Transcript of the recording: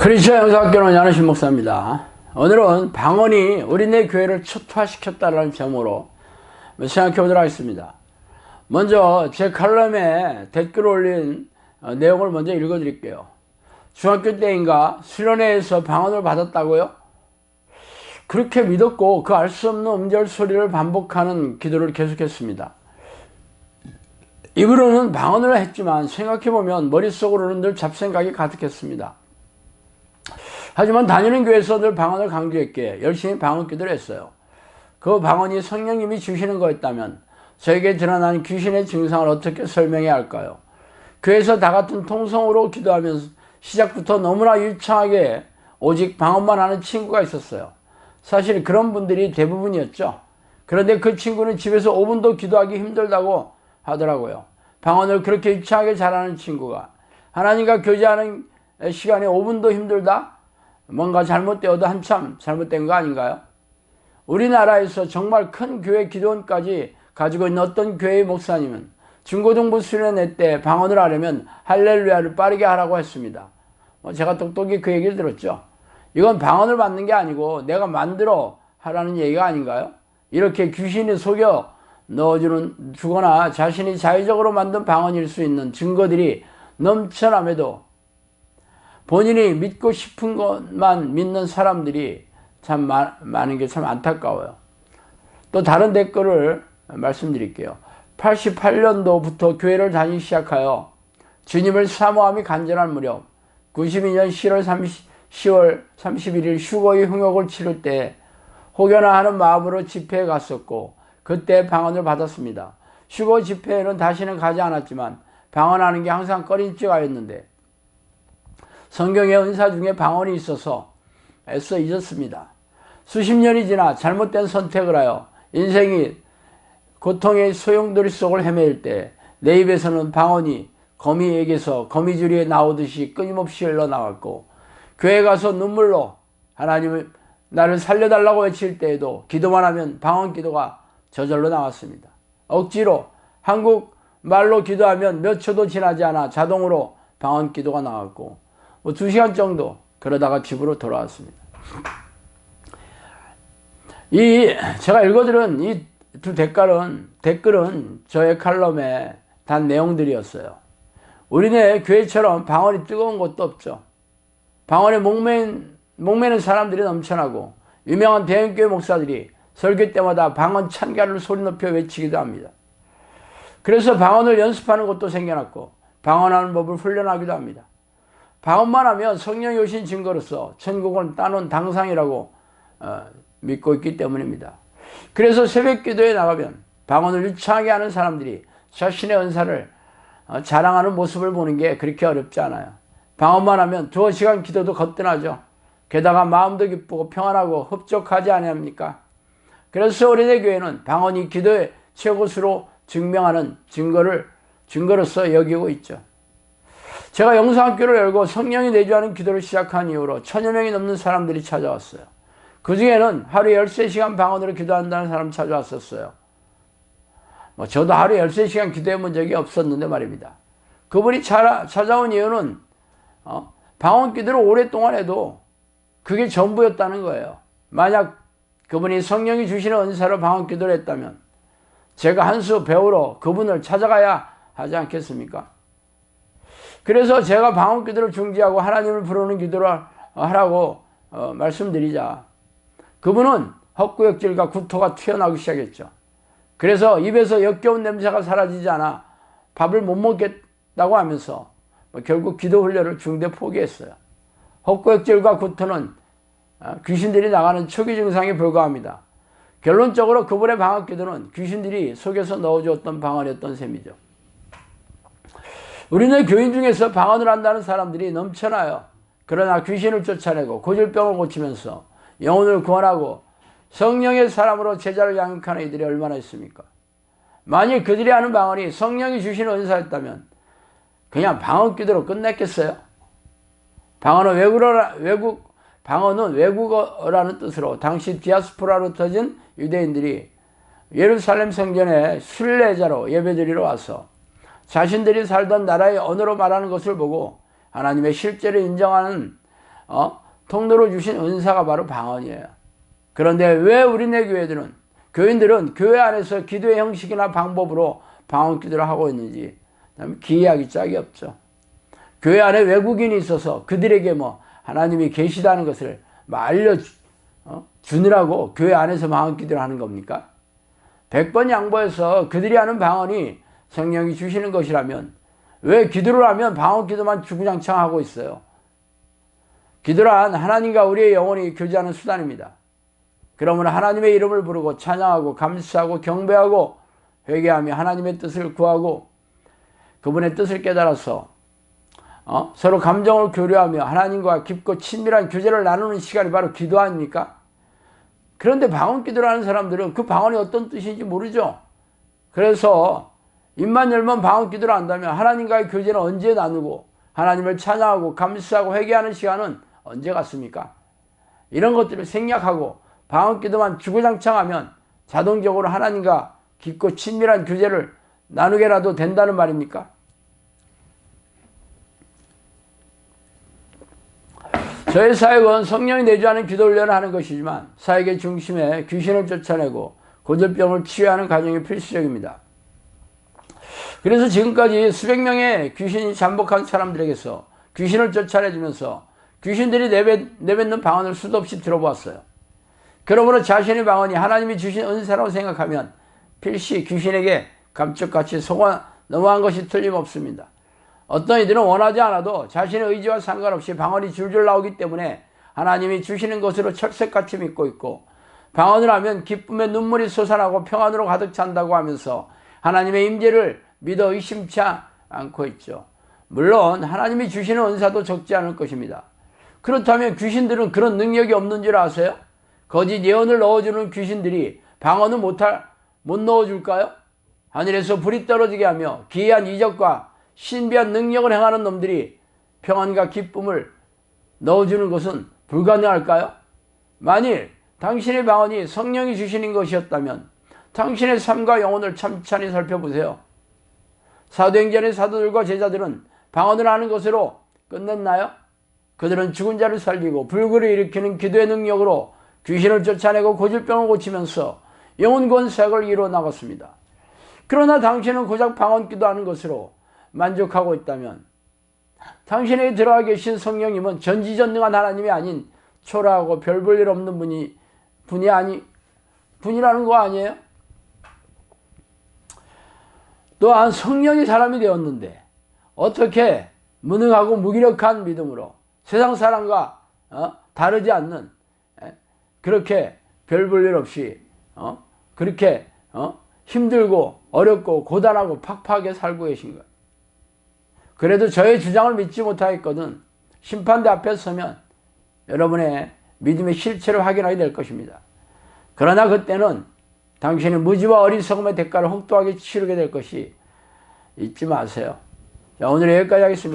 크리스천 영상학교는 양호신 목사입니다. 오늘은 방언이 우리네 교회를 초토화시켰다는 점으로 생각해 보도록 하겠습니다. 먼저 제 칼럼에 댓글 올린 내용을 먼저 읽어 드릴게요. 중학교 때인가 수련회에서 방언을 받았다고요? 그렇게 믿었고 그 알 수 없는 음절 소리를 반복하는 기도를 계속했습니다. 입으로는 방언을 했지만 생각해보면 머릿속으로는 늘 잡생각이 가득했습니다. 하지만 다니는 교회에서 늘 방언을 강조했기에 열심히 방언 기도를 했어요. 그 방언이 성령님이 주시는 거였다면 저에게 드러난 귀신의 증상을 어떻게 설명해야 할까요? 교회에서 다 같은 통성으로 기도하면서 시작부터 너무나 유창하게 오직 방언만 하는 친구가 있었어요. 사실 그런 분들이 대부분이었죠. 그런데 그 친구는 집에서 5분도 기도하기 힘들다고 하더라고요. 방언을 그렇게 유창하게 잘하는 친구가 하나님과 교제하는 시간에 5분도 힘들다? 뭔가 잘못되어도 한참 잘못된 거 아닌가요? 우리나라에서 정말 큰 교회 기도원까지 가지고 있는 어떤 교회의 목사님은 중고등부 수련회 때 방언을 하려면 할렐루야를 빠르게 하라고 했습니다. 제가 똑똑히 그 얘기를 들었죠. 이건 방언을 받는 게 아니고 내가 만들어 하라는 얘기가 아닌가요? 이렇게 귀신이 속여 주거나 자신이 자의적으로 만든 방언일 수 있는 증거들이 넘쳐남에도 본인이 믿고 싶은 것만 믿는 사람들이 참 많은 게 참 안타까워요. 또 다른 댓글을 말씀드릴게요. 88년도부터 교회를 다니기 시작하여 주님을 사모함이 간절한 무렵 92년 10월 31일 휴거의 흥역을 치를 때 혹여나 하는 마음으로 집회에 갔었고 그때 방언을 받았습니다. 휴거 집회에는 다시는 가지 않았지만 방언하는 게 항상 꺼림칙하였는데 성경의 은사 중에 방언이 있어서 애써 잊었습니다. 수십 년이 지나 잘못된 선택을 하여 인생이 고통의 소용돌이 속을 헤매일 때 내 입에서는 방언이 거미에게서 거미줄이 나오듯이 끊임없이 흘러나왔고 교회 가서 눈물로 하나님을 나를 살려달라고 외칠 때에도 기도만 하면 방언 기도가 저절로 나왔습니다. 억지로 한국 말로 기도하면 몇 초도 지나지 않아 자동으로 방언 기도가 나왔고 2시간 정도 그러다가 집으로 돌아왔습니다. 제가 읽어드린 이 두 댓글은 저의 칼럼에 단 내용들이었어요. 우리네 교회처럼 방언이 뜨거운 곳도 없죠. 방언에 목매는 사람들이 넘쳐나고 유명한 대형교회 목사들이 설교 때마다 방언 찬가를 소리 높여 외치기도 합니다. 그래서 방언을 연습하는 곳도 생겨났고 방언하는 법을 훈련하기도 합니다. 방언만 하면 성령이 오신 증거로서 천국은 따놓은 당상이라고 믿고 있기 때문입니다. 그래서 새벽 기도에 나가면 방언을 유창하게 하는 사람들이 자신의 은사를 자랑하는 모습을 보는 게 그렇게 어렵지 않아요. 방언만 하면 2시간 기도도 거뜬하죠. 게다가 마음도 기쁘고 평안하고 흡족하지 않습니까? 그래서 우리네 교회는 방언이 기도의 최고수로 증명하는 증거로서 여기고 있죠. 제가 영상학교를 열고 성령이 내주하는 기도를 시작한 이후로 1000여 명이 넘는 사람들이 찾아왔어요. 그 중에는 하루에 13시간 방언으로 기도한다는 사람 찾아왔었어요. 저도 하루에 13시간 기도해 본 적이 없었는데 말입니다. 그분이 찾아온 이유는 방언 기도를 오랫동안 해도 그게 전부였다는 거예요. 만약 그분이 성령이 주시는 은사로 방언 기도를 했다면 제가 한 수 배우러 그분을 찾아가야 하지 않겠습니까? 그래서 제가 방언 기도를 중지하고 하나님을 부르는 기도를 하라고 말씀드리자 그분은 헛구역질과 구토가 튀어나오기 시작했죠. 그래서 입에서 역겨운 냄새가 사라지지 않아 밥을 못 먹겠다고 하면서 결국 기도 훈련을 중대 포기했어요. 헛구역질과 구토는 귀신들이 나가는 초기 증상에 불과합니다. 결론적으로 그분의 방언 기도는 귀신들이 속에서 넣어주었던 방언이었던 셈이죠. 우리네 교인 중에서 방언을 한다는 사람들이 넘쳐나요. 그러나 귀신을 쫓아내고 고질병을 고치면서 영혼을 구원하고 성령의 사람으로 제자를 양육하는 이들이 얼마나 있습니까? 만일 그들이 하는 방언이 성령이 주시는 은사였다면 그냥 방언 기도로 끝냈겠어요? 방언은 외국어라는 뜻으로 당시 디아스포라로 터진 유대인들이 예루살렘 성전에 순례자로 예배드리러 와서 자신들이 살던 나라의 언어로 말하는 것을 보고 하나님의 실제로 인정하는 통로로 주신 은사가 바로 방언이에요. 그런데 왜 우리네 교인들은 교회 안에서 기도의 형식이나 방법으로 방언 기도를 하고 있는지 기이하기 짝이 없죠. 교회 안에 외국인이 있어서 그들에게 하나님이 계시다는 것을 알려주느라고 교회 안에서 방언 기도를 하는 겁니까? 100번 양보해서 그들이 하는 방언이 성령이 주시는 것이라면 왜 기도를 하면 방언 기도만 주구장창 하고 있어요? 기도란 하나님과 우리의 영혼이 교제하는 수단입니다. 그러므로 하나님의 이름을 부르고 찬양하고 감사하고 경배하고 회개하며 하나님의 뜻을 구하고 그분의 뜻을 깨달아서 서로 감정을 교류하며 하나님과 깊고 친밀한 교제를 나누는 시간이 바로 기도 아닙니까? 그런데 방언 기도를 하는 사람들은 그 방언이 어떤 뜻인지 모르죠. 그래서 입만 열면 방언 기도를 한다면 하나님과의 교제는 언제 나누고 하나님을 찬양하고 감사하고 회개하는 시간은 언제 갔습니까? 이런 것들을 생략하고 방언 기도만 주구장창 하면 자동적으로 하나님과 깊고 친밀한 교제를 나누게라도 된다는 말입니까? 저의 사역은 성령이 내주하는 기도 훈련을 하는 것이지만 사역의 중심에 귀신을 쫓아내고 고질병을 치유하는 과정이 필수적입니다. 그래서 지금까지 수백 명의 귀신이 잠복한 사람들에게서 귀신을 쫓아내주면서 귀신들이 내뱉는 방언을 수도 없이 들어보았어요. 그러므로 자신의 방언이 하나님이 주신 은사라고 생각하면 필시 귀신에게 감쪽같이 속아 넘어간 것이 틀림없습니다. 어떤 이들은 원하지 않아도 자신의 의지와 상관없이 방언이 줄줄 나오기 때문에 하나님이 주시는 것으로 철석같이 믿고 있고, 방언을 하면 기쁨의 눈물이 솟아나고 평안으로 가득 찬다고 하면서 하나님의 임재를 믿어 의심치 않고 있죠. 물론 하나님이 주시는 은사도 적지 않을 것입니다. 그렇다면 귀신들은 그런 능력이 없는 줄 아세요? 거짓 예언을 넣어주는 귀신들이 방언을 못 넣어줄까요? 하늘에서 불이 떨어지게 하며 기이한 이적과 신비한 능력을 행하는 놈들이 평안과 기쁨을 넣어주는 것은 불가능할까요? 만일 당신의 방언이 성령이 주시는 것이었다면 당신의 삶과 영혼을 찬찬히 살펴보세요. 사도행전의 사도들과 제자들은 방언을 하는 것으로 끝냈나요? 그들은 죽은 자를 살리고 불굴을 일으키는 기도의 능력으로 귀신을 쫓아내고 고질병을 고치면서 영혼 구원 사역을 이루어 나갔습니다. 그러나 당신은 고작 방언 기도하는 것으로 만족하고 있다면 당신에게 들어와 계신 성령님은 전지전능한 하나님이 아닌 초라하고 별 볼 일 없는 분이라는 거 아니에요? 또한 성령이 사람이 되었는데 어떻게 무능하고 무기력한 믿음으로 세상 사람과 다르지 않는 그렇게 별 볼 일 없이 그렇게 힘들고 어렵고 고단하고 팍팍하게 살고 계신 거예요. 그래도 저의 주장을 믿지 못하겠거든 심판대 앞에 서면 여러분의 믿음의 실체를 확인하게 될 것입니다. 그러나 그때는 당신의 무지와 어리석음의 대가를 혹독하게 치르게 될 것이 잊지 마세요. 자, 오늘 여기까지 하겠습니다.